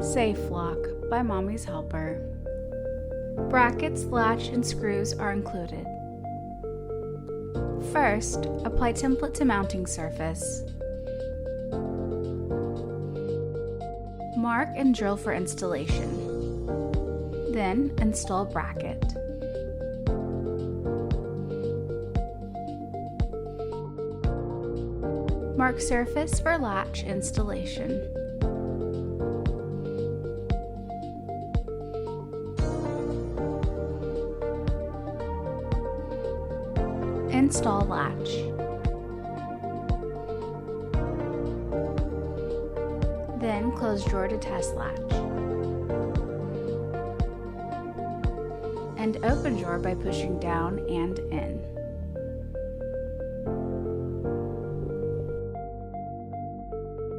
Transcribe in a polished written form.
Safe Lok by Mommy's Helper. Brackets, latch, and screws are included. First, apply template to mounting surface. Mark and drill for installation. Then install bracket. Mark surface for latch installation. Install latch. Then close drawer to test latch. And open drawer by pushing down and in.